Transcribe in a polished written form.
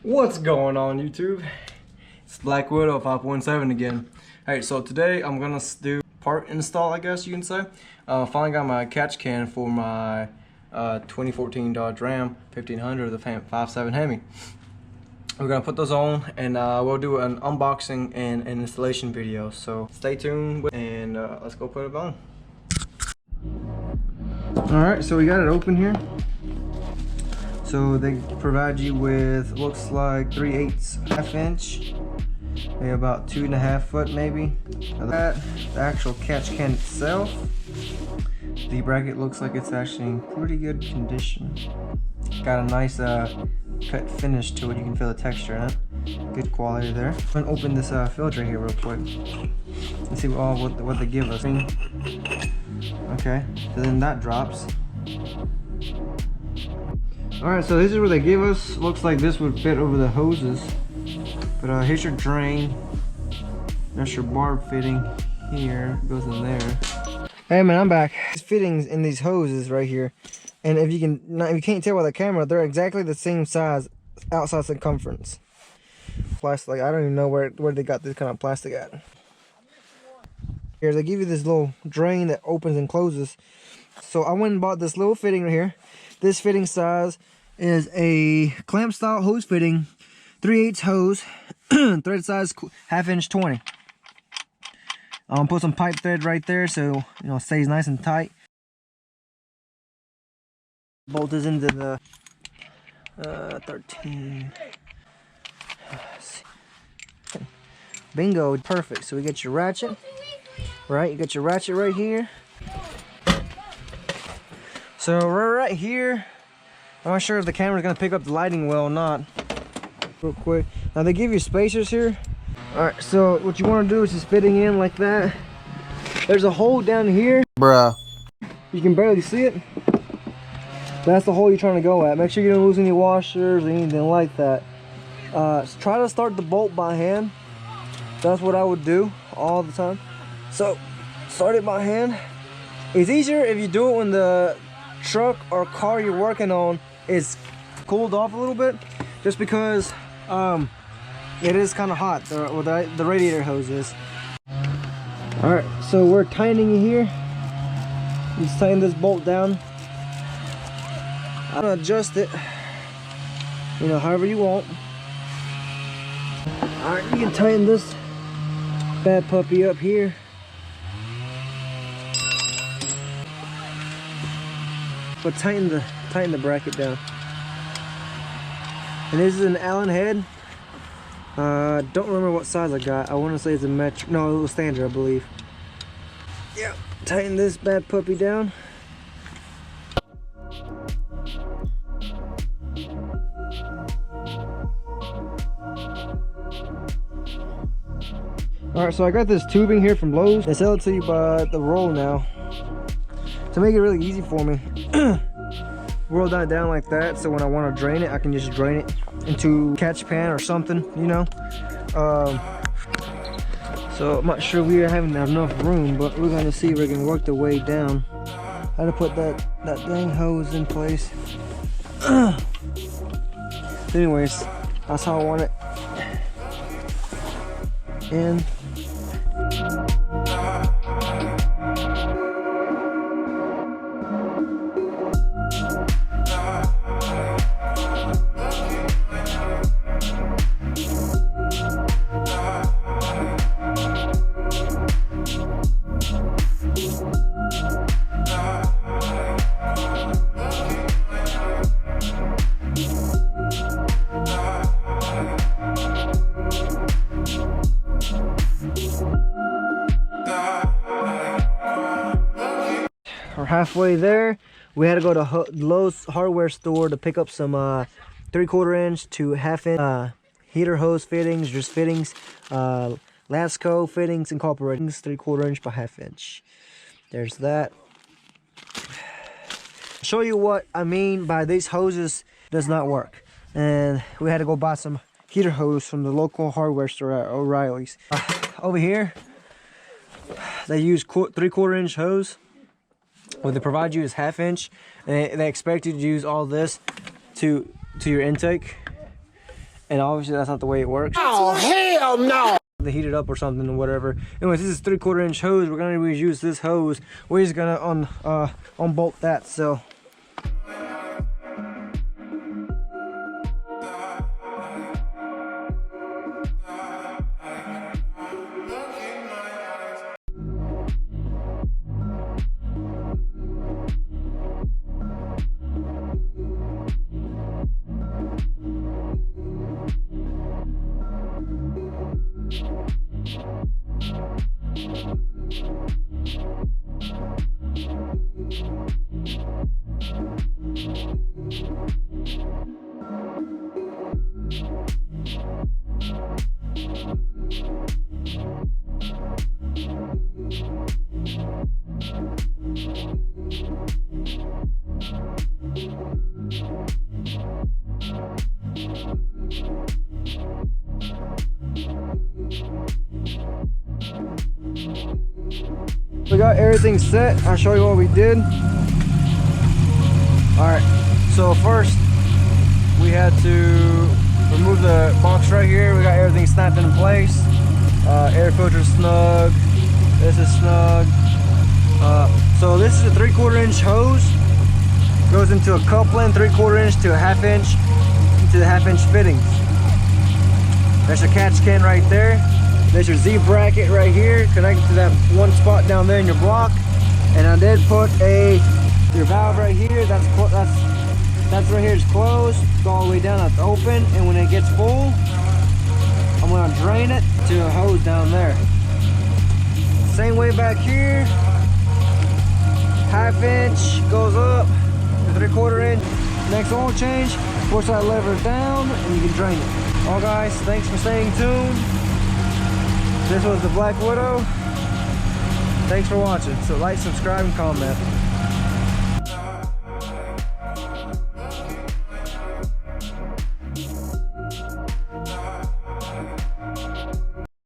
What's going on YouTube? It's Black Widow 5.7 again. Alright, so today I'm gonna do part install, I guess you can say. Finally got my catch can for my 2014 Dodge Ram 1500 with a 5.7 Hemi. We're gonna put those on and we'll do an unboxing and an installation video. So stay tuned and let's go put it on. Alright, so we got it open here. So they provide you with, looks like 3/8 half inch, maybe about 2.5 foot maybe. That, the actual catch can itself, the bracket looks like it's actually in pretty good condition. Got a nice cut finish to it. You can feel the texture in it. Good quality there. I'm gonna open this filter here real quick and see what they give us. Okay, so then that drops. Alright, so this is what they give us. Looks like this would fit over the hoses. But here's your drain. That's your barb fitting here. Goes in there. Hey man, I'm back. These fittings in these hoses right here. And if you can't tell by the camera, they're exactly the same size outside circumference. Plastic, I don't even know where they got this kind of plastic at. Here, they give you this little drain that opens and closes. So I went and bought this little fitting right here. This fitting size is a clamp style hose fitting, 3/8 hose, thread size 1/2 inch 20. Put some pipe thread right there so it stays nice and tight. Bolt is into the 13. Bingo, perfect. So we get your ratchet, right? You got your ratchet right here. So right here, I'm not sure if the camera's gonna pick up the lighting well or not. Real quick. Now they give you spacers here. Alright, so what you wanna do is just fitting in like that. There's a hole down here. Bruh. You can barely see it. That's the hole you're trying to go at. Make sure you don't lose any washers or anything like that. Try to start the bolt by hand. That's what I would do all the time. So, start it by hand. It's easier if you do it when the truck or car you're working on is cooled off a little bit, just because it is kind of hot, the radiator hose is. Alright, so we're tightening it here. Just tighten this bolt down. I'm gonna adjust it, however you want. Alright, you can tighten this bad puppy up here. But tighten the bracket down. And this is an Allen head. Don't remember what size I got. I want to say it's a metric. No, it was standard, I believe. Yeah. Tighten this bad puppy down. Alright, so I got this tubing here from Lowe's. They sell it to you by the roll now. To make it really easy for me, roll that down like that, so when I want to drain it, I can just drain it into a catch pan or something, So I'm not sure we are having enough room, but we're going to see if we can work the way down. How to put that dang hose in place. Anyways, that's how I want it. And we're halfway there. We had to go to Lowe's hardware store to pick up some 3/4 inch to 1/2 inch heater hose fittings, just fittings, Lasco fittings incorporated, 3/4 inch by 1/2 inch. There's that. Show you what I mean by these hoses does not work, and we had to go buy some heater hose from the local hardware store at O'Reilly's. Over here, they use 3/4 inch hose. What they provide you is 1/2 inch, and they expect you to use all this to your intake. And obviously that's not the way it works. Oh, hell no! They heat it up or something or whatever. Anyways, this is 3/4 inch hose. We're gonna use this hose. We're just gonna unbolt that. So. We got everything set. I'll show you what we did. Alright, so first we had to remove the box right here. We got everything snapped in place. Air filter snug. This is snug. So this is a 3/4 inch hose. Goes into a coupling, 3/4 inch to a 1/2 inch into the 1/2 inch fittings. There's a catch can right there. There's your Z bracket right here, connected to that one spot down there in your block. And I did put your valve right here. That's right here is closed. Go all the way down. That's open. And when it gets full, I'm gonna drain it to a hose down there. Same way back here. 1/2 inch goes up to 3/4 inch. Next oil change, push that lever down, and you can drain it. Well, guys, thanks for staying tuned. This was the Black Widow. Thanks for watching. So like, subscribe, and comment.